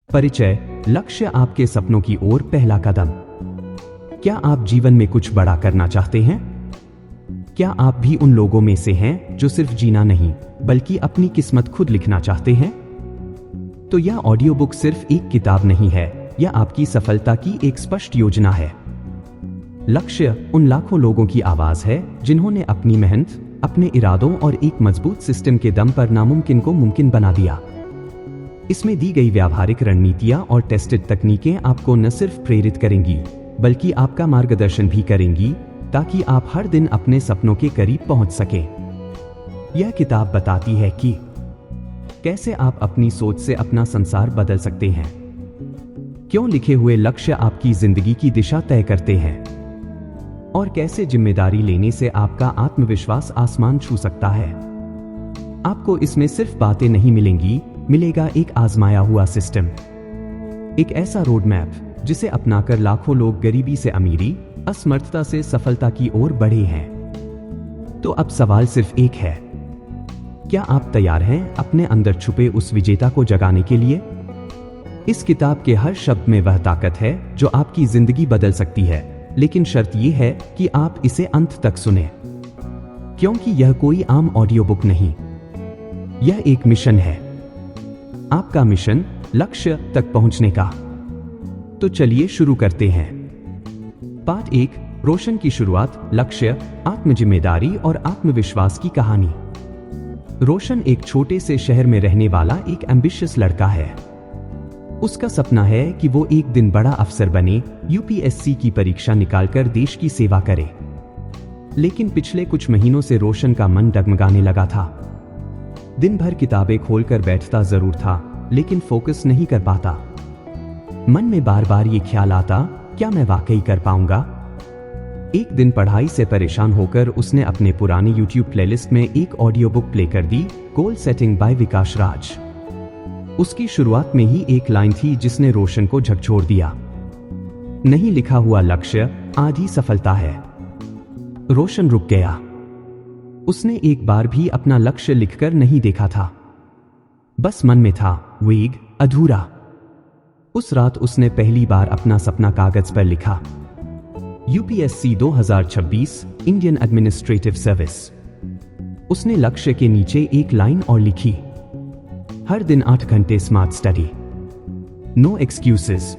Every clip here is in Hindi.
परिचय, लक्ष्य आपके सपनों की ओर पहला कदम। क्या आप जीवन में कुछ बड़ा करना चाहते हैं? क्या आप भी उन लोगों में से हैं जो सिर्फ जीना नहीं बल्कि अपनी किस्मत खुद लिखना चाहते हैं? तो यह ऑडियो बुक सिर्फ एक किताब नहीं है, यह आपकी सफलता की एक स्पष्ट योजना है। लक्ष्य उन लाखों लोगों की आवाज है जिन्होंने अपनी मेहनत, अपने इरादों और एक मजबूत सिस्टम के दम पर नामुमकिन को मुमकिन बना दिया। इसमें दी गई व्यावहारिक रणनीतियां और टेस्टेड तकनीकें आपको न सिर्फ प्रेरित करेंगी बल्कि आपका मार्गदर्शन भी करेंगी ताकि आप हर दिन अपने सपनों के करीब पहुंच सकें। यह किताब बताती है कि कैसे आप अपनी सोच से अपना संसार बदल सकते हैं, क्यों लिखे हुए लक्ष्य आपकी जिंदगी की दिशा तय करते हैं और कैसे जिम्मेदारी लेने से आपका आत्मविश्वास आसमान छू सकता है। आपको इसमें सिर्फ बातें नहीं मिलेंगी, मिलेगा एक आजमाया हुआ सिस्टम, एक ऐसा रोड मैप जिसे अपनाकर लाखों लोग गरीबी से अमीरी, असमर्थता से सफलता की ओर बढ़े हैं। तो अब सवाल सिर्फ एक है, क्या आप तैयार हैं अपने अंदर छुपे उस विजेता को जगाने के लिए? इस किताब के हर शब्द में वह ताकत है जो आपकी जिंदगी बदल सकती है, लेकिन शर्त यह है कि आप इसे अंत तक सुने, क्योंकि यह कोई आम ऑडियो बुक नहीं, यह एक मिशन है। आपका मिशन लक्ष्य तक पहुंचने का। तो चलिए शुरू करते हैं। पार्ट 1, रोशन की शुरुआत, लक्ष्य, आत्मजिम्मेदारी और आत्मविश्वास की कहानी। रोशन एक छोटे से शहर में रहने वाला एक एम्बिशियस लड़का है। उसका सपना है कि वो एक दिन बड़ा अफसर बने, यूपीएससी की परीक्षा निकालकर देश की सेवा करे। लेकिन पिछले कुछ महीनों से रोशन का मन डगमगाने लगा था। दिन भर किताबें खोलकर बैठता जरूर था, लेकिन फोकस नहीं कर पाता। मन में बार बार ये ख्याल आता, क्या मैं वाकई कर पाऊंगा? एक दिन पढ़ाई से परेशान होकर उसने अपने पुराने YouTube प्लेलिस्ट में एक ऑडियो बुक प्ले कर दी, गोल सेटिंग बाय विकास राज। उसकी शुरुआत में ही एक लाइन थी जिसने रोशन को झकझोर दिया, नहीं लिखा हुआ लक्ष्य आधी सफलता है। रोशन रुक गया। उसने एक बार भी अपना लक्ष्य लिखकर नहीं देखा था, बस मन में था, वेग, अधूरा। उस रात उसने पहली बार अपना सपना कागज पर लिखा, यूपीएससी 2026 इंडियन एडमिनिस्ट्रेटिव सर्विस। उसने लक्ष्य के नीचे एक लाइन और लिखी, हर दिन 8 घंटे स्मार्ट स्टडी, नो एक्सक्यूजेस।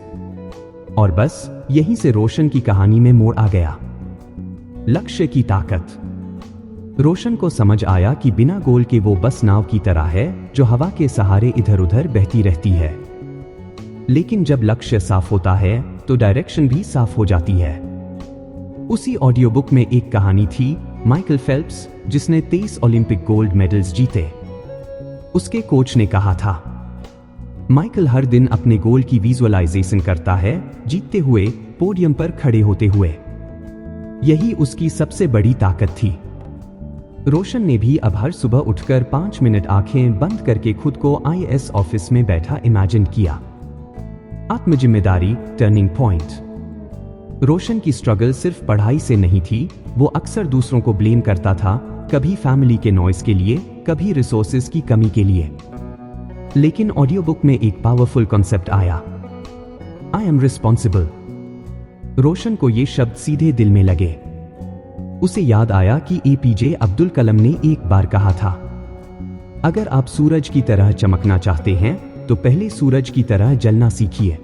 और बस यहीं से रोशन की कहानी में मोड़ आ गया। लक्ष्य की ताकत। रोशन को समझ आया कि बिना गोल के वो बस नाव की तरह है जो हवा के सहारे इधर उधर बहती रहती है। लेकिन जब लक्ष्य साफ होता है तो डायरेक्शन भी साफ हो जाती है। उसी ऑडियो बुक में एक कहानी थी, माइकल फेल्प्स, जिसने 23 ओलंपिक गोल्ड मेडल्स जीते। उसके कोच ने कहा था, माइकल हर दिन अपने गोल की विजुअलाइजेशन करता है, जीतते हुए, पोडियम पर खड़े होते हुए। यही उसकी सबसे बड़ी ताकत थी। रोशन ने भी अब हर सुबह उठकर 5 मिनट आंखें बंद करके खुद को आईएएस ऑफिस में बैठा इमेजिन किया। आत्मजिम्मेदारी, टर्निंग पॉइंट। रोशन की स्ट्रगल सिर्फ पढ़ाई से नहीं थी, वो अक्सर दूसरों को ब्लेम करता था, कभी फैमिली के नॉइस के लिए, कभी रिसोर्सेज की कमी के लिए। लेकिन ऑडियो बुक में एक पावरफुल कॉन्सेप्ट आया, आई एम रिस्पॉन्सिबल। रोशन को ये शब्द सीधे दिल में लगे। उसे याद आया कि एपीजे अब्दुल कलाम ने एक बार कहा था, अगर आप सूरज की तरह चमकना चाहते हैं तो पहले सूरज की तरह जलना सीखिए।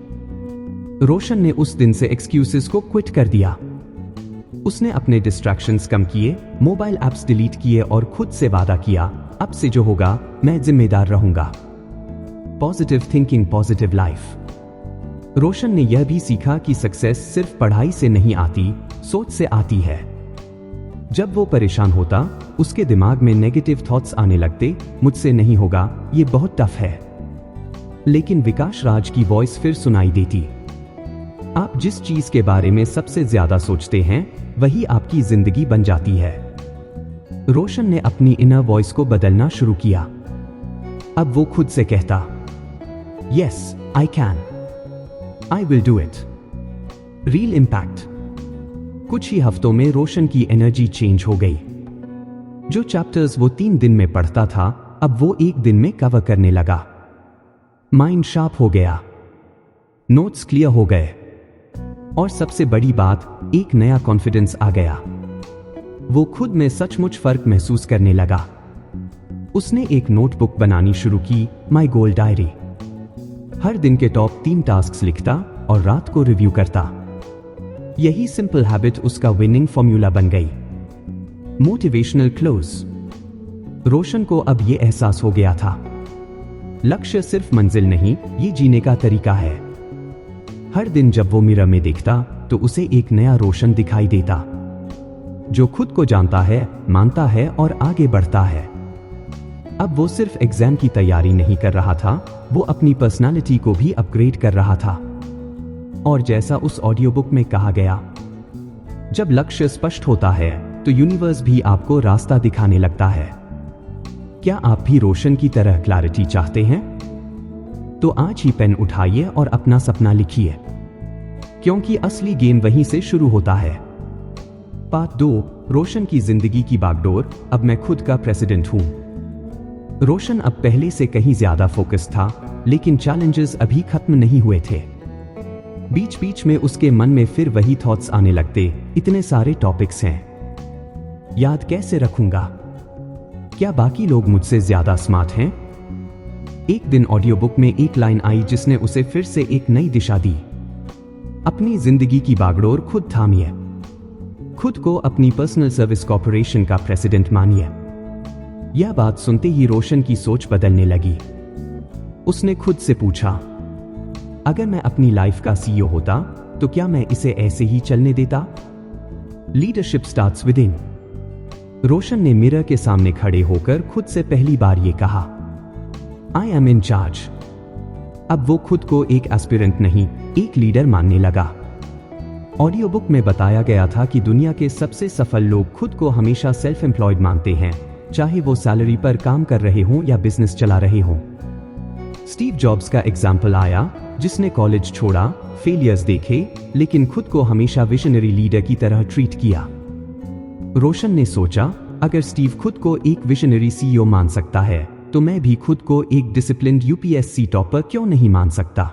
रोशन ने उस दिन से एक्सक्यूजेस को क्विट कर दिया। उसने अपने डिस्ट्रैक्शंस कम किए, मोबाइल ऐप्स डिलीट किए और खुद से वादा किया, अब से जो होगा मैं जिम्मेदार रहूंगा। Positive thinking, positive life. Roshan ने यह भी सीखा कि सक्सेस सिर्फ पढ़ाई से नहीं आती, सोच से आती है। जब वो परेशान होता, उसके दिमाग में नेगेटिव थॉट्स आने लगते, मुझसे नहीं होगा, ये बहुत टफ है। लेकिन विकास राज की वॉइस फिर सुनाई देती, आप जिस चीज के बारे में सबसे ज्यादा सोचते हैं वही आपकी जिंदगी बन जाती है। रोशन ने अपनी इनर वॉइस को बदलना शुरू किया। अब वो खुद से कहता, yes I can, I will do it. Real impact. कुछ ही हफ्तों में रोशन की एनर्जी चेंज हो गई। जो चैप्टर्स वो 3 दिन में पढ़ता था, अब वो 1 दिन में कवर करने लगा। माइंड शार्प हो गया, नोट्स क्लियर हो गए और सबसे बड़ी बात, एक नया कॉन्फिडेंस आ गया। वो खुद में सचमुच फर्क महसूस करने लगा। उसने एक नोटबुक बनानी शुरू की, माई गोल डायरी। हर दिन के टॉप 3 टास्क्स लिखता और रात को रिव्यू करता। यही सिंपल हैबिट उसका विनिंग फॉर्मूला बन गई। Motivational close. रोशन को अब यह एहसास हो गया था, लक्ष्य सिर्फ मंजिल नहीं, ये जीने का तरीका है। हर दिन जब वो मिरर में देखता तो उसे एक नया रोशन दिखाई देता, जो खुद को जानता है, मानता है और आगे बढ़ता है। अब वो सिर्फ एग्जाम की तैयारी नहीं कर रहा था, वो अपनी पर्सनालिटी को भी अपग्रेड कर रहा था। और जैसा उस ऑडियो बुक में कहा गया, जब लक्ष्य स्पष्ट होता है तो यूनिवर्स भी आपको रास्ता दिखाने लगता है। क्या आप भी रोशन की तरह क्लैरिटी चाहते हैं? तो आज ही पेन उठाइए और अपना सपना लिखिए, क्योंकि असली गेम वहीं से शुरू होता है। पार्ट 2, रोशन की जिंदगी की बागडोर। अब मैं खुद का प्रेसिडेंट हूं। रोशन अब पहले से कहीं ज्यादा फोकस था, लेकिन चैलेंजेस अभी खत्म नहीं हुए थे। बीच बीच में उसके मन में फिर वही थॉट्स आने लगते, इतने सारे टॉपिक्स हैं, याद कैसे रखूंगा? क्या बाकी लोग मुझसे ज्यादा स्मार्ट हैं? एक दिन ऑडियो बुक में एक लाइन आई जिसने उसे फिर से एक नई दिशा दी। अपनी जिंदगी की बागडोर खुद थामिए। खुद को अपनी पर्सनल सर्विस कॉर्पोरेशन का प्रेसिडेंट मानिए। यह बात सुनते ही रोशन की सोच बदलने लगी। उसने खुद से पूछा, अगर मैं अपनी लाइफ का सीईओ होता तो क्या मैं इसे ऐसे ही चलने देता? Leadership starts within. Roshan ने मिरर के सामने खड़े होकर खुद से पहली बार यह कहा, आई एम इन चार्ज। अब वो खुद को एक एस्पिरेंट नहीं, एक लीडर मानने लगा। ऑडियो बुक में बताया गया था कि दुनिया के सबसे सफल लोग खुद को हमेशा सेल्फ एम्प्लॉयड मानते हैं, चाहे वो सैलरी पर काम कर रहे हों या बिजनेस चला रहे हों। स्टीव जॉब्स का एग्जाम्पल आया, जिसने कॉलेज छोड़ा, फेलियर्स देखे, लेकिन खुद को हमेशा विजनरी लीडर की तरह ट्रीट किया। रोशन ने सोचा, अगर स्टीव खुद को एक विजनरी सीईओ मान सकता है तो मैं भी खुद को एक डिसिप्लिन्ड यूपीएससी टॉपर क्यों नहीं मान सकता?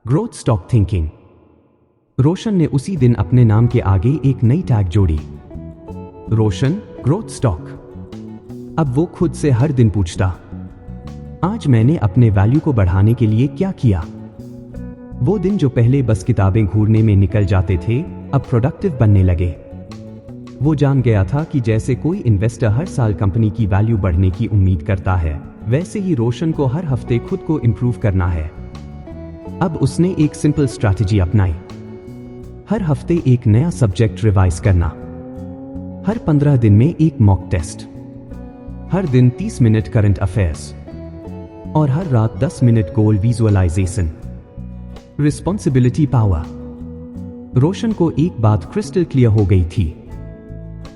Growth stock thinking. रोशन ने उसी दिन अपने नाम के आगे एक नई टैग जोड़ी, रोशन ग्रोथ स्टॉक। अब वो खुद से हर दिन पूछता, आज मैंने अपने वैल्यू को बढ़ाने के लिए क्या किया? वो दिन जो पहले बस किताबें घूरने में निकल जाते थे, अब प्रोडक्टिव बनने लगे। वो जान गया था कि जैसे कोई इन्वेस्टर हर साल कंपनी की वैल्यू बढ़ने की उम्मीद करता है, वैसे ही रोशन को हर हफ्ते खुद को इंप्रूव करना है। अब उसने एक सिंपल स्ट्रैटेजी अपनाई, हर हफ्ते एक नया सब्जेक्ट रिवाइज करना, हर 15 दिन में एक मॉक टेस्ट, हर दिन 30 मिनट करंट अफेयर्स और हर रात 10 minute goal visualisation. Responsibility power. Roshan को एक बात क्रिस्टल क्लियर हो गई थी,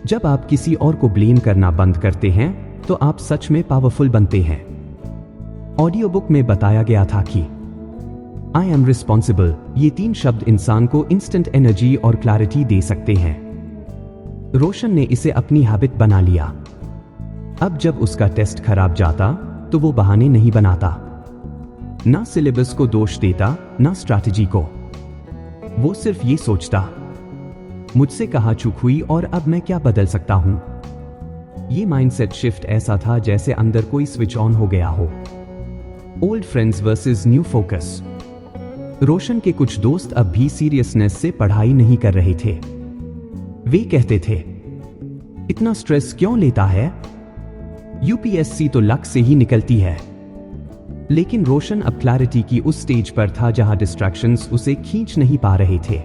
जब आप किसी और को ब्लेम करना बंद करते हैं तो आप सच में पावरफुल बनते हैं। ऑडियो बुक में बताया गया था कि आई एम रिस्पॉन्सिबल, ये 3 शब्द इंसान को इंस्टेंट एनर्जी और क्लैरिटी दे सकते हैं। रोशन ने इसे अपनी हैबिट बना लिया। अब जब उसका टेस्ट खराब जाता तो वो बहाने नहीं बनाता, ना सिलेबस को दोष देता, ना स्ट्रैटेजी को। वो सिर्फ ये सोचता, मुझसे कहाँ चूक हुई और अब मैं क्या बदल सकता हूं? ये माइंडसेट शिफ्ट ऐसा था जैसे अंदर कोई स्विच ऑन हो गया हो। Old friends versus new focus. Roshan के कुछ दोस्त अब भी सीरियसनेस से पढ़ाई नहीं कर रहे थे। वे कहते थे, इतना स्ट्रेस क्यों लेता है? यूपीएससी तो लक से ही निकलती है। लेकिन रोशन अब क्लैरिटी की उस स्टेज पर था जहां डिस्ट्रैक्शंस उसे खींच नहीं पा रहे थे।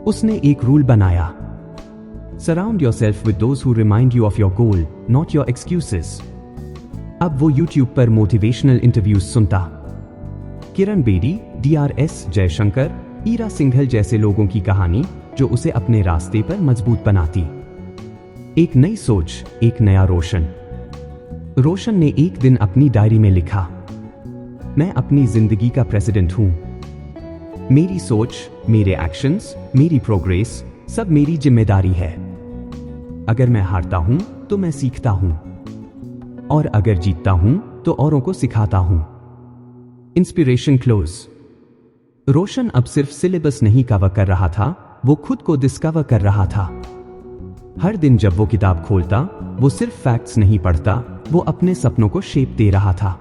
उसने एक रूल बनाया, surround yourself with those who remind you of your goal, not your excuses. अब वो यूट्यूब पर मोटिवेशनल इंटरव्यूज सुनता, किरण बेदी, DRS जयशंकर, ईरा सिंघल जैसे लोगों की कहानी जो उसे अपने रास्ते पर मजबूत बनाती। एक नई सोच, एक नया रोशन। रोशन ने एक दिन अपनी डायरी में लिखा, मैं अपनी जिंदगी का प्रेसिडेंट हूं। मेरी सोच, मेरे एक्शंस, मेरी प्रोग्रेस, सब मेरी जिम्मेदारी है। अगर मैं हारता हूं तो मैं सीखता हूं, और अगर जीतता हूं तो औरों को सिखाता हूं। Inspiration close. रोशन अब सिर्फ सिलेबस नहीं कवर कर रहा था, वो खुद को डिस्कवर कर रहा था। हर दिन जब वो किताब खोलता, वो सिर्फ फैक्ट्स नहीं पढ़ता, वो अपने सपनों को शेप दे रहा था।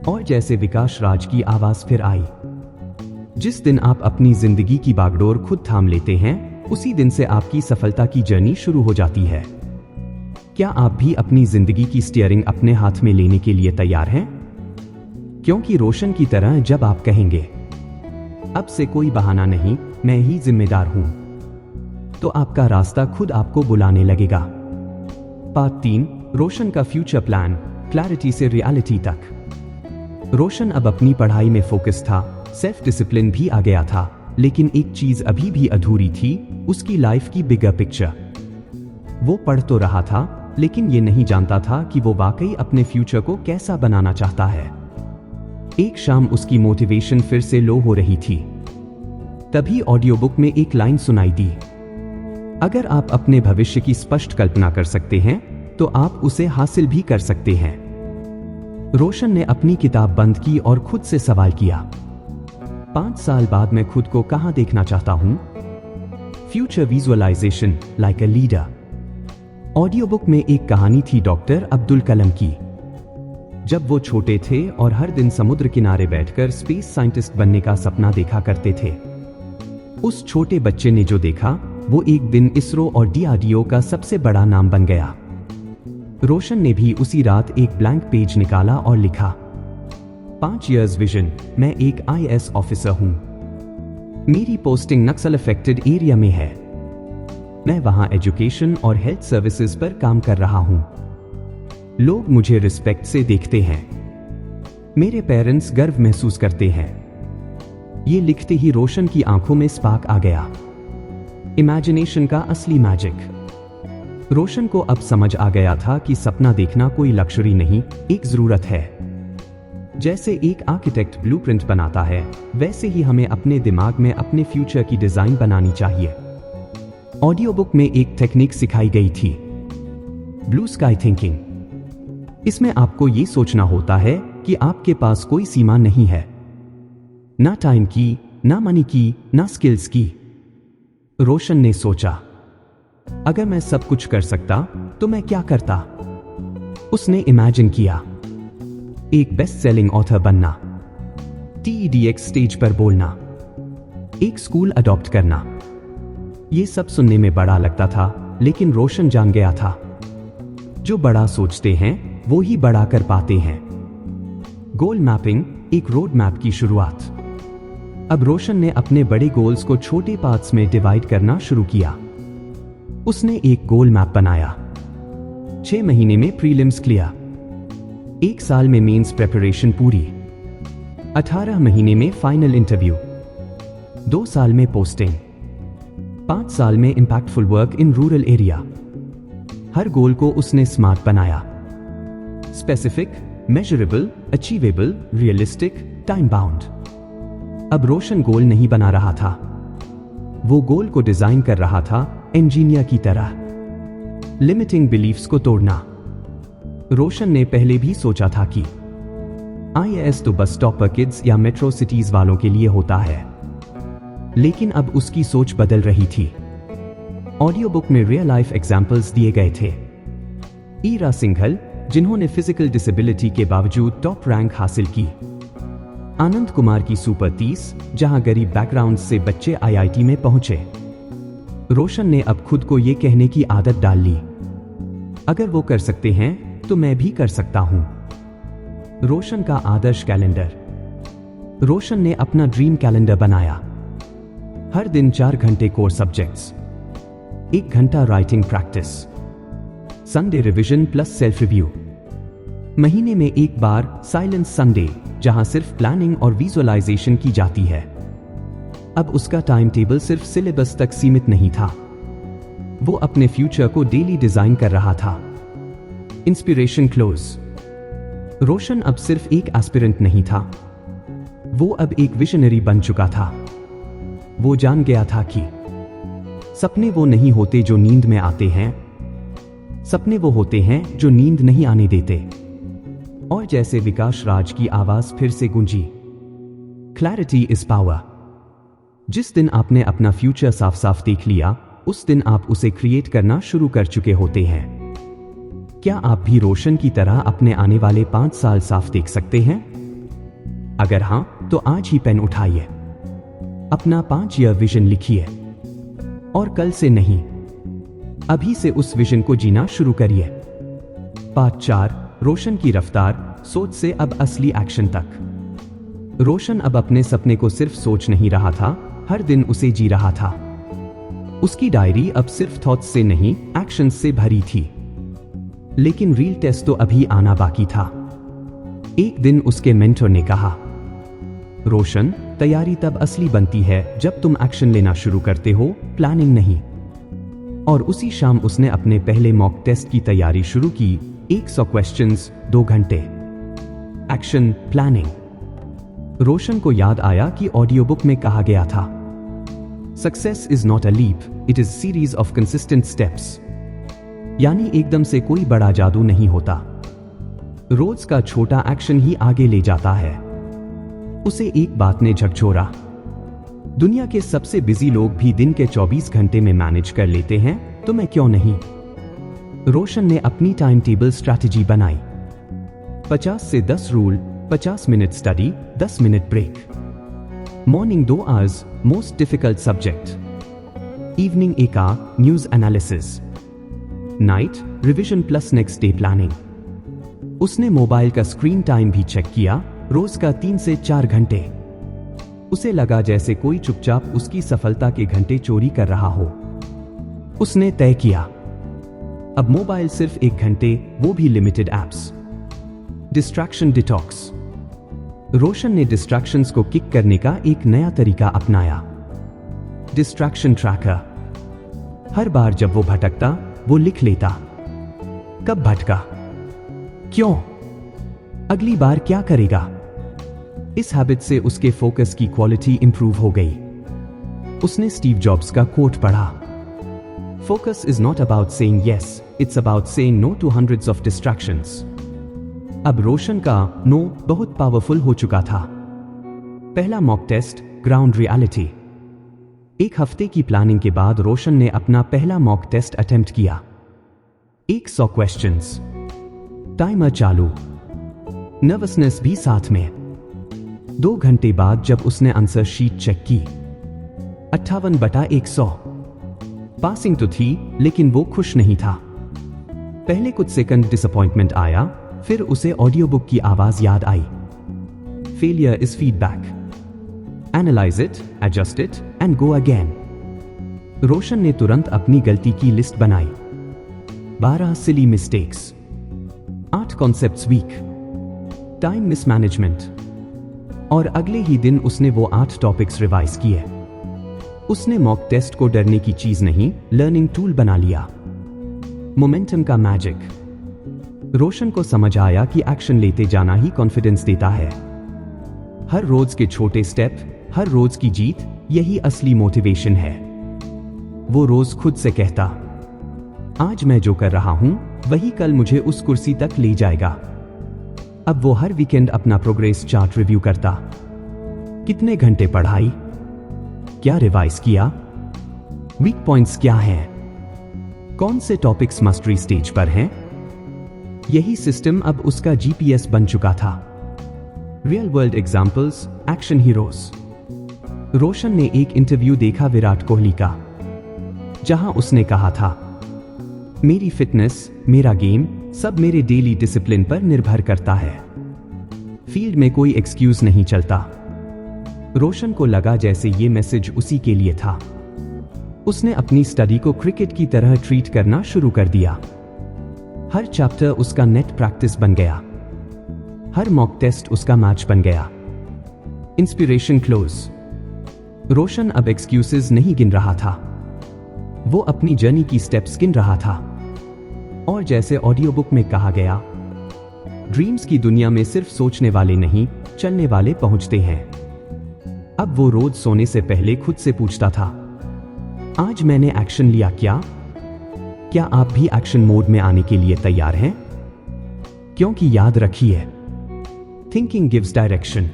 और जैसे विकास राज की आवाज फिर आई, जिस दिन आप अपनी जिंदगी की बागडोर खुद थाम लेते हैं, उसी दिन से आपकी सफलता की जर्नी शुरू हो जाती है। क्या आप भी अपनी जिंदगी की स्टीयरिंग अपने हाथ में लेने के लिए तैयार हैं? क्योंकि रोशन की तरह जब आप कहेंगे, अब से कोई बहाना नहीं, मैं ही जिम्मेदार हूं, तो आपका रास्ता खुद आपको बुलाने लगेगा। पार्ट 3, रोशन का फ्यूचर प्लान, क्लैरिटी से रियलिटी तक। रोशन अब अपनी पढ़ाई में फोकस था, सेल्फ डिसिप्लिन भी आ गया था, लेकिन एक चीज अभी भी अधूरी थी, उसकी लाइफ की बिगर पिक्चर। वो पढ़ तो रहा था, लेकिन ये नहीं जानता था कि वो वाकई अपने फ्यूचर को कैसा बनाना चाहता है। एक शाम उसकी मोटिवेशन फिर से लो हो रही थी। तभी ऑडियो बुक में एक लाइन सुनाई दी, अगर आप अपने भविष्य की स्पष्ट कल्पना कर सकते हैं, तो आप उसे हासिल भी कर सकते हैं। रोशन ने अपनी किताब बंद की और खुद से सवाल किया, 5 साल बाद मैं खुद को कहां देखना चाहता हूं? Future visualisation like a leader. Audio book में एक कहानी थी डॉक्टर अब्दुल कलाम की। जब वो छोटे थे और हर दिन समुद्र किनारे बैठकर स्पेस साइंटिस्ट बनने का सपना देखा करते थे, उस छोटे बच्चे ने जो देखा, वो एक दिन इसरो और डीआरडीओ का सबसे बड़ा नाम बन गया। रोशन ने भी उसी रात एक ब्लैंक पेज निकाला और लिखा, 5 इयर्स विजन, मैं एक आईएएस ऑफिसर हूं। मेरी पोस्टिंग नक्सल अफेक्टेड एरिया में है। मैं वहां एजुकेशन और हेल्थ सर्विसेज पर काम कर रहा हूं। लोग मुझे रिस्पेक्ट से देखते हैं। मेरे पेरेंट्स गर्व महसूस करते हैं। ये लिखते ही रोशन की आंखों में स्पार्क आ गया। इमेजिनेशन का असली मैजिक। रोशन को अब समझ आ गया था कि सपना देखना कोई लक्ष्री नहीं, एक जरूरत है। जैसे एक आर्किटेक्ट ब्लूप्रिंट बनाता है, वैसे ही हमें अपने दिमाग में अपने फ्यूचर की डिजाइन बनानी चाहिए। ऑडियो बुक में एक टेक्निक सिखाई गई थी, ब्लू स्काई थिंकिंग। इसमें आपको ये सोचना होता है कि आपके पास कोई सीमा नहीं है, ना टाइम की, ना मनी की, ना स्किल्स की। रोशन ने सोचा, अगर मैं सब कुछ कर सकता तो मैं क्या करता। उसने इमेजिन किया, एक बेस्ट सेलिंग ऑथर बनना, TEDx स्टेज पर बोलना, एक स्कूल अडॉप्ट करना। ये सब सुनने में बड़ा लगता था, लेकिन रोशन जान गया था, जो बड़ा सोचते हैं वो ही बड़ा कर पाते हैं। गोल मैपिंग, एक रोड मैप की शुरुआत। अब रोशन ने अपने बड़े गोल्स को छोटे पार्ट्स में डिवाइड करना शुरू किया। उसने एक गोल मैप बनाया। 6 महीने में प्रीलिम्स क्लियर, 1 साल में मेंस प्रिपरेशन पूरी, 18 महीने में फाइनल इंटरव्यू, 2 साल में पोस्टिंग, 5 साल में impactful work in rural area. हर गोल को उसने स्मार्ट बनाया, specific, measurable, achievable, realistic, time bound. अब रोशन गोल नहीं बना रहा था, वो गोल को डिजाइन कर रहा था इंजीनियर की तरह। लिमिटिंग बिलीफ्स को तोड़ना। रोशन ने पहले भी सोचा था कि आईएएस तो बस टॉपर किड्स या मेट्रो सिटीज वालों के लिए होता है, लेकिन अब उसकी सोच बदल रही थी। ऑडियो बुक में रियल लाइफ एग्जाम्पल्स दिए गए थे। ईरा सिंघल, जिन्होंने फिजिकल डिसेबिलिटी के बावजूद टॉप रैंक हासिल की। आनंद कुमार की सुपर 30, जहां गरीब बैकग्राउंड से बच्चे आईआईटी में पहुंचे। रोशन ने अब खुद को यह कहने की आदत डाल ली, अगर वो कर सकते हैं तो मैं भी कर सकता हूं। रोशन का आदर्श कैलेंडर। रोशन ने अपना ड्रीम कैलेंडर बनाया। हर दिन 4 घंटे कोर सब्जेक्ट्स, 1 घंटा writing practice, Sunday revision plus self review. महीने में एक बार साइलेंस संडे, जहां सिर्फ प्लानिंग और विजुअलाइजेशन की जाती है। अब उसका टाइम टेबल सिर्फ सिलेबस तक सीमित नहीं था, वो अपने फ्यूचर को डेली डिजाइन कर रहा था। Inspiration close. रोशन अब सिर्फ एक एस्पिरेंट नहीं था, वो अब एक विजनरी बन चुका था। वो जान गया था कि सपने वो नहीं होते जो नींद में आते हैं, सपने वो होते हैं जो नींद नहीं आने देते। और जैसे विकास राज की आवाज फिर से गूंजी, क्लैरिटी इज पावर। जिस दिन आपने अपना फ्यूचर साफ साफ देख लिया, उस दिन आप उसे क्रिएट करना शुरू कर चुके होते हैं। क्या आप भी रोशन की तरह अपने आने वाले 5 साल साफ देख सकते हैं? अगर हां, तो आज ही पेन उठाइए, अपना 5 ईयर विजन लिखिए और कल से नहीं, अभी से उस विजन को जीना शुरू करिए। पार्ट 4, रोशन की रफ्तार, सोच से अब असली एक्शन तक। रोशन अब अपने सपने को सिर्फ सोच नहीं रहा था, हर दिन उसे जी रहा था। उसकी डायरी अब सिर्फ थॉट्स से नहीं, एक्शंस से भरी थी। लेकिन रियल टेस्ट तो अभी आना बाकी था। एक दिन उसके मेंटर ने कहा, रोशन, तैयारी तब असली बनती है जब तुम एक्शन लेना शुरू करते हो, प्लानिंग नहीं। और उसी शाम उसने अपने पहले मॉक टेस्ट की तैयारी शुरू की। 100 क्वेश्चंस, 2 घंटे। Action, planning. रोशन को याद आया कि ऑडियो बुक में कहा गया था, success is not a leap, it is series of consistent steps. यानी एकदम से कोई बड़ा जादू नहीं होता, रोज का छोटा एक्शन ही आगे ले जाता है। उसे एक बात ने झकझोरा, दुनिया के सबसे बिजी लोग भी दिन के 24 घंटे में मैनेज कर लेते हैं, तो मैं क्यों नहीं? रोशन ने अपनी टाइम टेबल स्ट्रैटेजी बनाई। 50 से 10 rule, 50 minute study, 10 minute break. Morning 2 hours, most difficult subject. Evening 1 hour, news analysis. Night, revision plus next day planning. उसने मोबाइल का स्क्रीन टाइम भी चेक किया, रोज का 3 से 4 घंटे। उसे लगा जैसे कोई चुपचाप उसकी सफलता के घंटे चोरी कर रहा हो। उसने तय किया, अब मोबाइल सिर्फ 1 घंटे, वो भी limited apps. Distraction detox. Roshan ने डिस्ट्रैक्शंस को किक करने का एक नया तरीका अपनाया, डिस्ट्रैक्शन ट्रैकर। हर बार जब वो भटकता, वो लिख लेता, कब भटका, क्यों, अगली बार क्या करेगा। इस हैबिट से उसके फोकस की क्वालिटी इंप्रूव हो गई। उसने स्टीव जॉब्स का कोट पढ़ा, focus is not about saying yes, it's about saying no to hundreds of distractions. अब रोशन का नो बहुत पावरफुल हो चुका था। पहला मॉक टेस्ट, ग्राउंड रियलिटी। 1 हफ्ते की प्लानिंग के बाद रोशन ने अपना पहला मॉक टेस्ट अटेम्प्ट किया। 100 क्वेश्चंस, टाइमर चालू, नर्वसनेस भी साथ में। 2 घंटे बाद जब उसने आंसर शीट चेक की, 58/100। पासिंग तो थी, लेकिन वो खुश नहीं था। पहले कुछ सेकंड डिसअपॉइंटमेंट आया, फिर उसे ऑडियो बुक की आवाज याद आई, failure is feedback, analyze it, adjust it and go again. Roshan ने तुरंत अपनी गलती की लिस्ट बनाई, 12 silly mistakes, 8 concepts weak, time mismanagement. और अगले ही दिन उसने वो 8 टॉपिक्स रिवाइज किए। उसने मॉक टेस्ट को डरने की चीज नहीं, लर्निंग टूल बना लिया। मोमेंटम का मैजिक। रोशन को समझ आया कि एक्शन लेते जाना ही कॉन्फिडेंस देता है। हर रोज के छोटे स्टेप, हर रोज की जीत, यही असली मोटिवेशन है। वो रोज खुद से कहता, आज मैं जो कर रहा हूं, वही कल मुझे उस कुर्सी तक ले जाएगा। अब वो हर वीकेंड अपना प्रोग्रेस चार्ट रिव्यू करता, कितने घंटे पढ़ाई, क्या रिवाइज किया, वीक पॉइंट्स क्या हैं, कौन से टॉपिक्स मास्टरी स्टेज पर हैं। यही सिस्टम अब उसका जीपीएस बन चुका था। Real world examples, action heroes. Roshan ने एक इंटरव्यू देखा विराट कोहली का, जहां उसने कहा था, मेरी फिटनेस, मेरा गेम, सब मेरे डेली डिसिप्लिन पर निर्भर करता है। फील्ड में कोई एक्सक्यूज नहीं चलता। रोशन को लगा जैसे ये मैसेज उसी के लिए था। उसने अपनी स्टडी को क्रिकेट की तरह ट्रीट करना शुरू कर दिया। हर चैप्टर उसका नेट प्रैक्टिस बन गया, हर मॉक टेस्ट उसका मैच बन गया। Inspiration close. रोशन अब एक्सक्यूजेस नहीं गिन रहा था, वो अपनी जर्नी की स्टेप्स गिन रहा था। और जैसे ऑडियो बुक में कहा गया, ड्रीम्स की दुनिया में सिर्फ सोचने वाले नहीं, चलने वाले पहुंचते हैं। अब वो रोज सोने से पहले खुद से पूछता था, आज मैंने एक्शन लिया क्या? क्या आप भी एक्शन मोड में आने के लिए तैयार हैं? क्योंकि याद रखिए, thinking gives direction,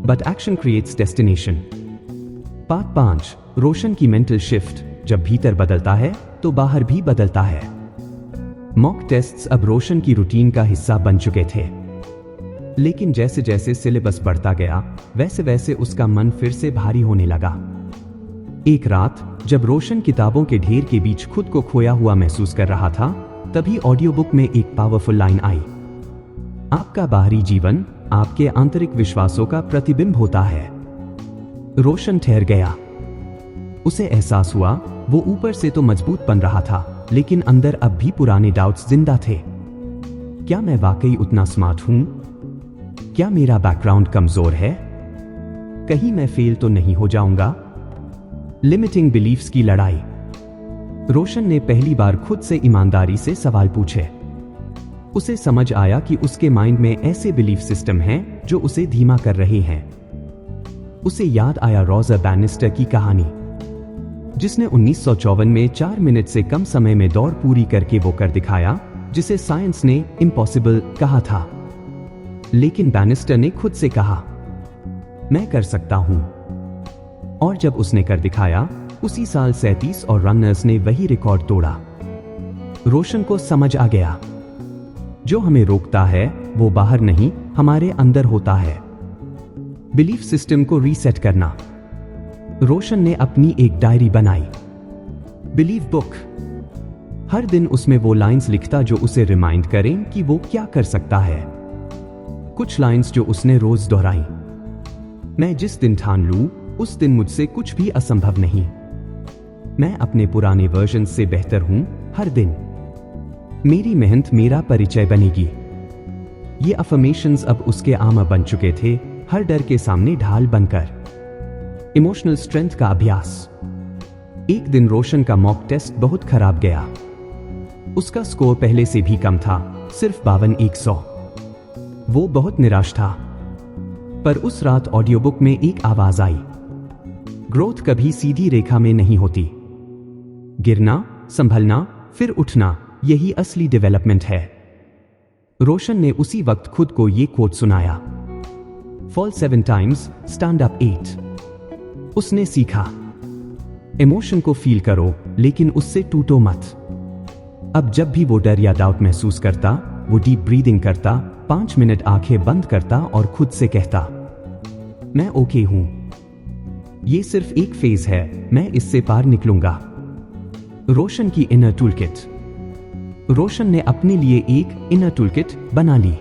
but action creates destination. Part 5, रोशन की मेंटल शिफ्ट। जब भीतर बदलता है तो बाहर भी बदलता है। मॉक टेस्ट्स अब रोशन की रूटीन का हिस्सा बन चुके थे, लेकिन जैसे जैसे सिलेबस बढ़ता गया वैसे वैसे उसका मन फिर से भारी होने लगा। एक रात जब रोशन किताबों के ढेर के बीच खुद को खोया हुआ महसूस कर रहा था, तभी ऑडियो बुक में एक पावरफुल लाइन आई। आपका बाहरी जीवन आपके आंतरिक विश्वासों का प्रतिबिंब होता है। रोशन ठहर गया। उसे एहसास हुआ वो ऊपर से तो मजबूत बन रहा था, लेकिन अंदर अब भी पुराने डाउट्स जिंदा थे। क्या मैं वाकई उतना स्मार्ट हूं? क्या मेरा बैकग्राउंड कमजोर है? कहीं मैं फेल तो नहीं हो जाऊंगा? लिमिटिंग बिलीफ्स की लड़ाई। रोशन ने पहली बार खुद से ईमानदारी से सवाल पूछे। उसे समझ आया कि उसके माइंड में ऐसे बिलीफ सिस्टम हैं जो उसे धीमा कर रहे हैं। उसे याद आया रोजर बैनिस्टर की कहानी, जिसने 1954 में 4 मिनट से कम समय में दौड़ पूरी करके वो कर दिखाया जिसे साइंस ने इम्पॉसिबल कहा था। लेकिन बैनिस्टर ने खुद से कहा, मैं कर सकता हूं। और जब उसने कर दिखाया, उसी साल 37 और रनर्स ने वही रिकॉर्ड तोड़ा। रोशन को समझ आ गया, जो हमें रोकता है वो बाहर नहीं हमारे अंदर होता है। बिलीफ सिस्टम को रीसेट करना। रोशन ने अपनी एक डायरी बनाई, बिलीव बुक। हर दिन उसमें वो लाइंस लिखता जो उसे रिमाइंड करें कि वो क्या कर सकता है। कुछ लाइंस जो उसने रोज दोहराई, मैं जिस दिन ठान लूं उस दिन मुझसे कुछ भी असंभव नहीं। मैं अपने पुराने वर्जन से बेहतर हूं हर दिन। मेरी मेहनत मेरा परिचय बनेगी। ये अफर्मेशंस अब उसके आमा बन चुके थे, हर डर के सामने ढाल बनकर। इमोशनल स्ट्रेंथ का अभ्यास। एक दिन रोशन का मॉक टेस्ट बहुत खराब गया। उसका स्कोर पहले से भी कम था, सिर्फ 52/100। वो बहुत निराश था। पर उस रात ऑडियो बुक में एक आवाज आई, ग्रोथ कभी सीधी रेखा में नहीं होती। गिरना, संभलना, फिर उठना, यही असली डेवलपमेंट है। रोशन ने उसी वक्त खुद को ये कोट सुनाया, फॉल 7 टाइम्स, स्टैंड अप 8। उसने सीखा, इमोशन को फील करो लेकिन उससे टूटो मत। अब जब भी वो डर या डाउट महसूस करता, वो डीप ब्रीदिंग करता, 5 मिनट आंखें बंद करता और खुद से कहता, मैं ओके हूं। ये सिर्फ एक फेज है, मैं इससे पार निकलूंगा। रोशन की इनर टूलकिट। रोशन ने अपने लिए एक इनर टूलकिट बना ली।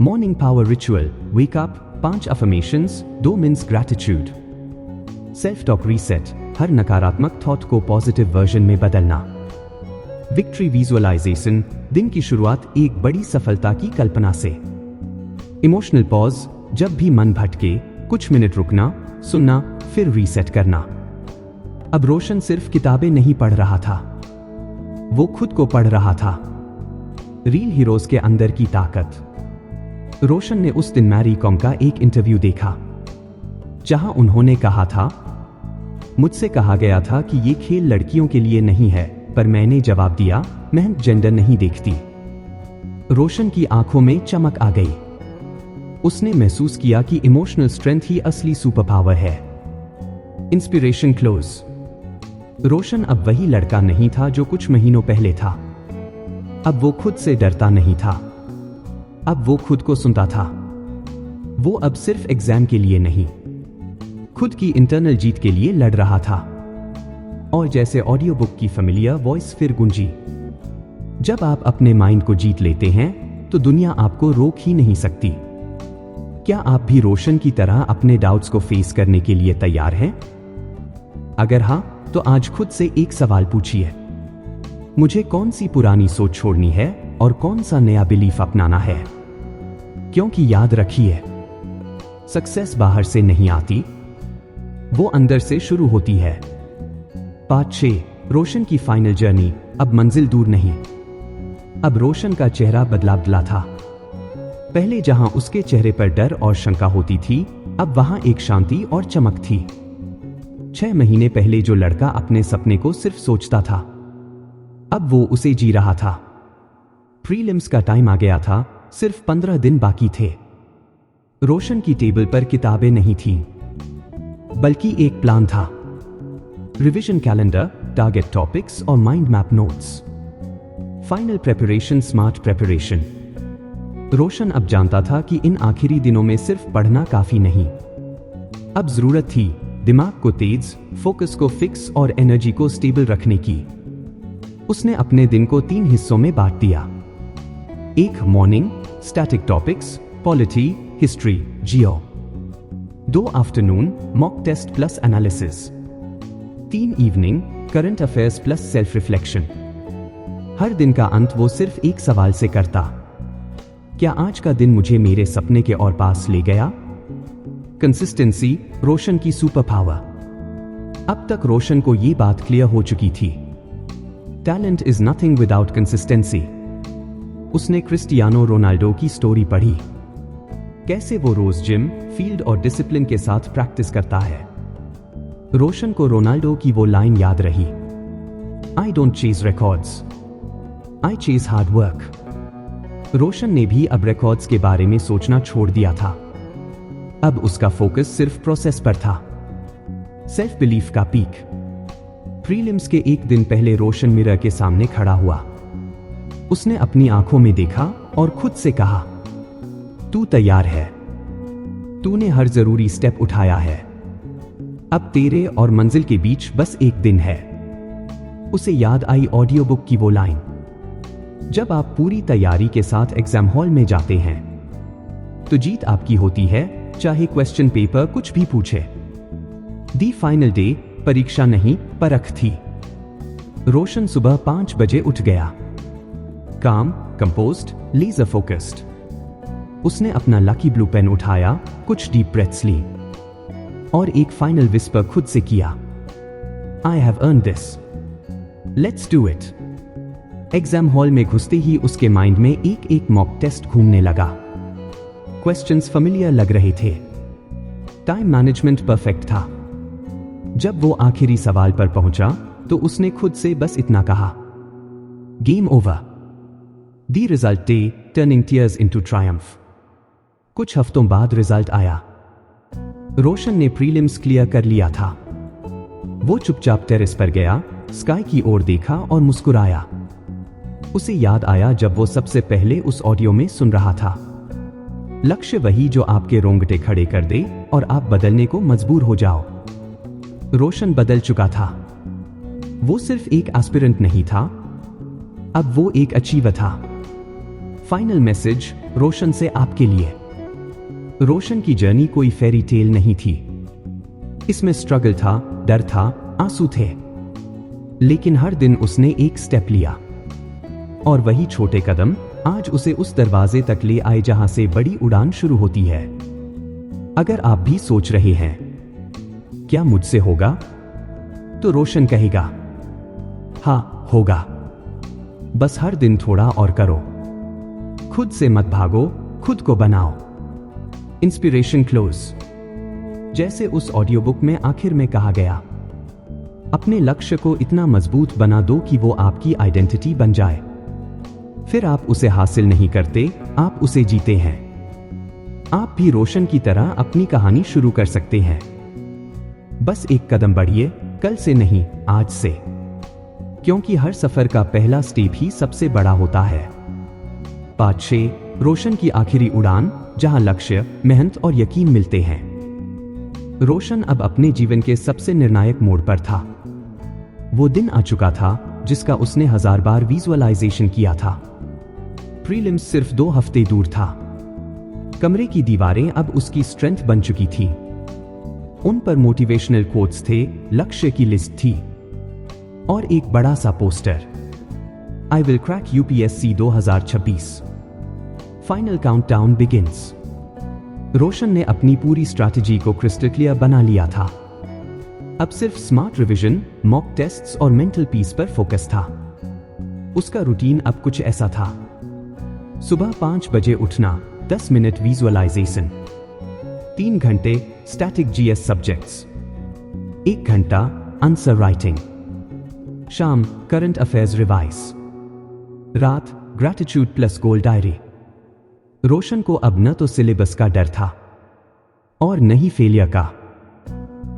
Morning power ritual, wake up, 5 affirmations, 2 minutes gratitude. Self talk reset, हर नकारात्मक थॉट को पॉजिटिव वर्जन में बदलना। विक्ट्री विजुअलाइजेशन, दिन की शुरुआत एक बड़ी सफलता की कल्पना से। इमोशनल पॉज, जब भी मन भटके कुछ मिनट रुकना, सुनना, फिर रीसेट करना। अब रोशन सिर्फ किताबें नहीं पढ़ रहा था, वो खुद को पढ़ रहा था। रियल हीरोज के अंदर की ताकत। रोशन ने उस दिन मैरी कॉम का एक इंटरव्यू देखा, जहां उन्होंने कहा था, मुझसे कहा गया था कि ये खेल लड़कियों के लिए नहीं है, पर मैंने जवाब दिया, मेहनत जेंडर नहीं देखती। रोशन की आंखों में चमक आ गई। उसने महसूस किया कि इमोशनल स्ट्रेंथ ही असली सुपर पावर है। Inspiration close. रोशन अब वही लड़का नहीं था जो कुछ महीनों पहले था। अब वो खुद से डरता नहीं था, अब वो खुद को सुनता था। वो अब सिर्फ एग्जाम के लिए नहीं, खुद की इंटरनल जीत के लिए लड़ रहा था। और जैसे ऑडियो बुक की फेमिलियर वॉइस फिर गूंजी, जब आप अपने माइंड को जीत लेते हैं तो दुनिया आपको रोक ही नहीं सकती। क्या आप भी रोशन की तरह अपने डाउट्स को फेस करने के लिए तैयार हैं? अगर हां, तो आज खुद से एक सवाल पूछिए, मुझे कौन सी पुरानी सोच छोड़नी है और कौन सा नया बिलीफ अपनाना है? क्योंकि याद रखिए, सक्सेस बाहर से नहीं आती, वो अंदर से शुरू होती है। पार्ट 6, रोशन की फाइनल जर्नी। अब मंजिल दूर नहीं। अब रोशन का चेहरा बदला था। पहले जहां उसके चेहरे पर डर और शंका होती थी, अब वहां एक शांति और चमक थी। 6 महीने पहले जो लड़का अपने सपने को सिर्फ सोचता था, अब वो उसे जी रहा था। प्रीलिम्स का टाइम आ गया था, सिर्फ 15 दिन बाकी थे। रोशन की टेबल पर किताबें नहीं थीं, बल्कि एक प्लान था। रिवीजन कैलेंडर, टारगेट टॉपिक्स और mind map notes. Final preparation, smart preparation. Roshan अब जानता था कि इन आखिरी दिनों में सिर्फ पढ़ना काफी नहीं। अब जरूरत थी दिमाग को तेज, फोकस को फिक्स और एनर्जी को स्टेबल रखने की। उसने अपने दिन को 3 हिस्सों में बांट दिया। 1 morning, static topics, polity, history, geo. 2 afternoon, mock test plus analysis. 3 evening, current affairs plus self reflection. हर दिन का अंत वो सिर्फ एक सवाल से करता, क्या आज का दिन मुझे मेरे सपने के और पास ले गया? कंसिस्टेंसी, रोशन की सुपर पावर। अब तक रोशन को ये बात क्लियर हो चुकी थी, talent is nothing without consistency. उसने क्रिस्टियानो रोनाल्डो की स्टोरी पढ़ी, कैसे वो रोज जिम, फील्ड और डिसिप्लिन के साथ प्रैक्टिस करता है। रोशन को रोनाल्डो की वो लाइन याद रही, I don't chase records, I chase hard work. Roshan ने भी अब रिकॉर्ड्स के बारे में सोचना छोड़ दिया था। अब उसका फोकस सिर्फ प्रोसेस पर था। सेल्फ बिलीफ का पीक। प्रीलिम्स के एक दिन पहले रोशन मिरर के सामने खड़ा हुआ। उसने अपनी आंखों में देखा और खुद से कहा, तू तैयार है, तूने हर जरूरी स्टेप उठाया है, अब तेरे और मंजिल के बीच बस एक दिन है। उसे याद आई ऑडियो बुक की वो लाइन, जब आप पूरी तैयारी के साथ एग्जाम हॉल में जाते हैं तो जीत आपकी होती है, चाहे क्वेश्चन पेपर कुछ भी पूछे। दी फाइनल डे, परीक्षा नहीं परख थी। रोशन सुबह 5 बजे उठ गया, काम, कंपोज्ड, लेजर फोकस्ड। उसने अपना लकी ब्लू पेन उठाया, कुछ डीप ब्रेथ्स ली और एक फाइनल विस्पर खुद से किया, I have earned this, let's do it. Exam hall में घुसते ही उसके माइंड में एक एक मॉक टेस्ट घूमने लगा। क्वेश्चंस फेमिलियर लग रहे थे, टाइम मैनेजमेंट परफेक्ट था। जब वो आखिरी सवाल पर पहुंचा तो उसने खुद से बस इतना कहा, game over. The result day, turning tears into Triumph. कुछ हफ्तों बाद रिजल्ट आया। रोशन ने प्रीलिम्स क्लियर कर लिया था। वो चुपचाप टेरेस पर गया, स्काई की ओर देखा और मुस्कुराया। उसे याद आया जब वो सबसे पहले उस ऑडियो में सुन रहा था, लक्ष्य वही जो आपके रोंगटे खड़े कर दे और आप बदलने को मजबूर हो जाओ। रोशन बदल चुका था। वो सिर्फ एक एस्पिरेंट नहीं था, अब वो एक अचीवर था। फाइनल मैसेज रोशन से आपके लिए। रोशन की जर्नी कोई फेरी टेल नहीं थी। इसमें स्ट्रगल था, डर था, आंसू थे, लेकिन हर दिन उसने एक स्टेप लिया और वही छोटे कदम आज उसे उस दरवाजे तक ले आए जहां से बड़ी उड़ान शुरू होती है। अगर आप भी सोच रहे हैं, क्या मुझसे होगा, तो रोशन कहेगा, हां होगा। बस हर दिन थोड़ा और करो, खुद से मत भागो, खुद को बनाओ। Inspiration close. जैसे उस ऑडियो बुक में आखिर में कहा गया, अपने लक्ष्य को इतना मजबूत बना दो कि वो आपकी आइडेंटिटी बन जाए। फिर आप उसे हासिल नहीं करते, आप उसे जीते हैं। आप भी रोशन की तरह अपनी कहानी शुरू कर सकते हैं। बस एक कदम बढ़िए, कल से नहीं, आज से। क्योंकि हर सफर का पहला स्टेप ही सबसे बड़ा होता है। पार्ट 6, रोशन की आखिरी उड़ान, जहां लक्ष्य, मेहनत और यकीन मिलते हैं। रोशन अब अपने जीवन के सबसे निर्णायक मोड़ पर था। वो दिन आ चुका था जिसका उसने 1000 बार विजुअलाइजेशन किया था। प्रीलिम्स सिर्फ 2 हफ्ते दूर था। कमरे की दीवारें अब उसकी स्ट्रेंथ बन चुकी थी। उन पर मोटिवेशनल कोट्स थे, लक्ष्य की लिस्ट थी और एक बड़ा सा poster, I will crack UPSC 2026। Final countdown begins. Roshan ने अपनी पूरी स्ट्रैटेजी को क्रिस्टल क्लियर बना लिया था। अब सिर्फ स्मार्ट रिवीजन, मॉक टेस्ट्स और मेंटल पीस पर फोकस था। उसका रूटीन अब कुछ ऐसा था, सुबह 5 बजे उठना, 10 मिनट विजुअलाइजेशन, 3 घंटे स्टैटिक जीएस सब्जेक्ट्स, 1 घंटा आंसर राइटिंग, शाम करंट अफेयर्स रिवाइज, रात ग्रैटिट्यूड प्लस गोल डायरी। रोशन को अब न तो सिलेबस का डर था, और नहीं फेलियर का।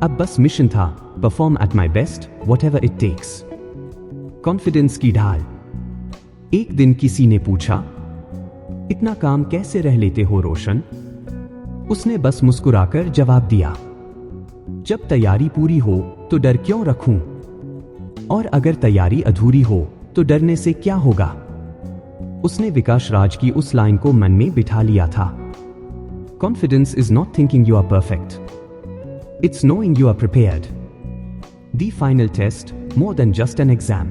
अब बस मिशन था, perform at my best whatever it takes. Confidence की ढाल। एक दिन किसी ने पूछा, इतना काम कैसे रह लेते हो रोशन? उसने बस मुस्कुराकर जवाब दिया, जब तैयारी पूरी हो तो डर क्यों रखूं? और अगर तैयारी अधूरी हो तो डरने से क्या होगा? उसने विकास राज की उस लाइन को मन में बिठा लिया था। Confidence is not thinking you are perfect, it's knowing you are prepared. The final test more than just an exam.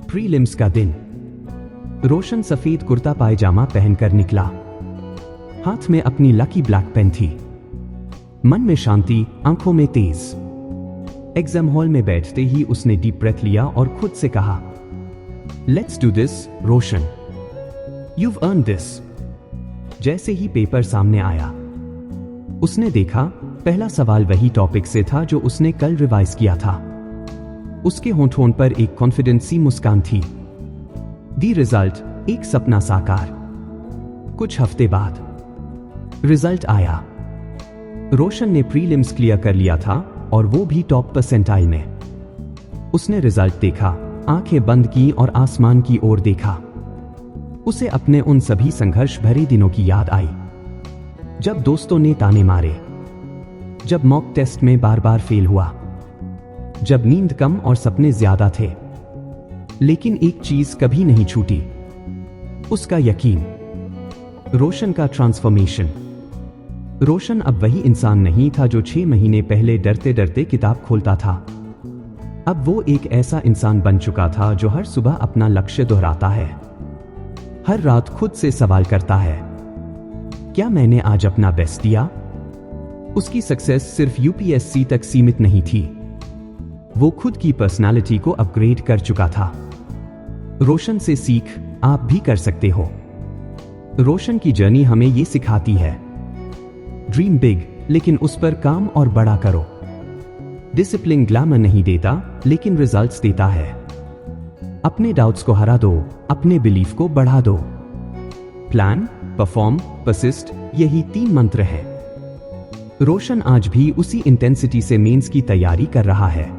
Prelims का दिन। रोशन सफेद कुर्ता पायजामा पहनकर निकला। हाथ में अपनी लकी ब्लैक पेन थी। मन में शांति, आंखों में तेज। एग्जाम हॉल में बैठते ही उसने डीप ब्रेथ लिया और खुद से कहा, let's do this Roshan, you've earned this। जैसे ही पेपर सामने आया, उसने देखा पहला सवाल वही टॉपिक से था जो उसने कल रिवाइज किया था। उसके होंठों पर एक कॉन्फिडेंट सी मुस्कान थी। दी रिजल्ट, एक सपना साकार। कुछ हफ्ते बाद रिजल्ट आया। रोशन ने प्रीलिम्स क्लियर कर लिया था और वो भी टॉप परसेंटाइल में। उसने रिजल्ट देखा, आंखें बंद की और आसमान की ओर देखा। उसे अपने उन सभी संघर्ष भरे दिनों की याद आई, जब दोस्तों ने ताने मारे, जब मॉक टेस्ट में बार बार फेल हुआ, जब नींद कम और सपने ज्यादा थे। लेकिन एक चीज कभी नहीं छूटी, उसका यकीन। रोशन का ट्रांसफॉर्मेशन। रोशन अब वही इंसान नहीं था जो 6 महीने पहले डरते डरते किताब खोलता था। अब वो एक ऐसा इंसान बन चुका था जो हर सुबह अपना लक्ष्य दोहराता है, हर रात खुद से सवाल करता है, क्या मैंने आज अपना बेस्ट दिया? उसकी सक्सेस सिर्फ यूपीएससी तक सीमित नहीं थी, वो खुद की पर्सनालिटी को अपग्रेड कर चुका था। रोशन से सीख, आप भी कर सकते हो। रोशन की जर्नी हमें ये सिखाती है, ड्रीम बिग, लेकिन उस पर काम और बड़ा करो। डिसिप्लिन ग्लैमर नहीं देता, लेकिन रिजल्ट्स देता है। अपने डाउट्स को हरा दो, अपने बिलीफ को बढ़ा दो। प्लान, परफॉर्म, परसिस्ट, यही 3 मंत्र हैं। रोशन आज भी उसी इंटेंसिटी से मेंस की तैयारी कर रहा है,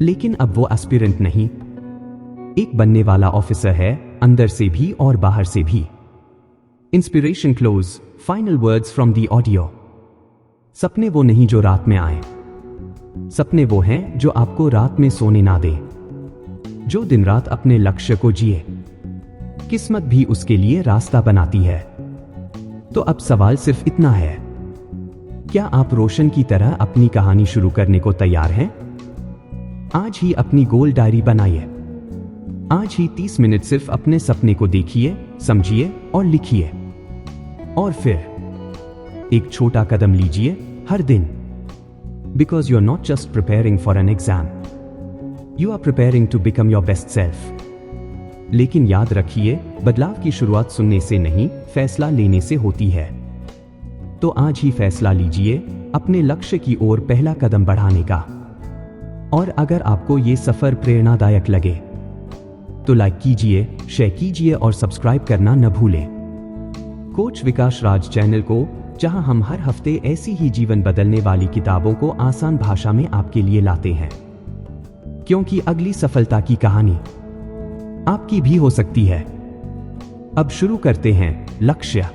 लेकिन अब वो एस्पिरेंट नहीं, एक बनने वाला ऑफिसर है, अंदर से भी और बाहर से भी। Inspiration close, final words from the audio. सपने वो नहीं जो रात में आए, सपने वो हैं जो आपको रात में सोने ना दे, जो दिन रात अपने लक्ष्य को जिए। किस्मत भी उसके लिए रास्ता बनाती है। तो अब सवाल सिर्फ इतना है, क्या आप रोशन की तरह अपनी कहानी शुरू करने को तैयार हैं? आज ही अपनी गोल डायरी बनाइए। आज ही 30 मिनट सिर्फ अपने सपने को देखिए, समझिए और लिखिए। और फिर एक छोटा कदम लीजिए हर दिन। Because you are not just preparing for an exam, you are preparing to become your best self. लेकिन याद रखिए, बदलाव की शुरुआत सुनने से नहीं, फैसला लेने से होती है। तो आज ही फैसला लीजिए अपने लक्ष्य की ओर पहला कदम बढ़ाने का। और अगर आपको ये सफर प्रेरणादायक लगे तो लाइक कीजिए, शेयर कीजिए और सब्सक्राइब करना न भूलें। कोच विकास राज चैनल को, जहां हम हर हफ्ते ऐसी ही जीवन बदलने वाली किताबों को आसान भाषा में आपके लिए लाते हैं, क्योंकि अगली सफलता की कहानी आपकी भी हो सकती है। अब शुरू करते हैं लक्ष्य।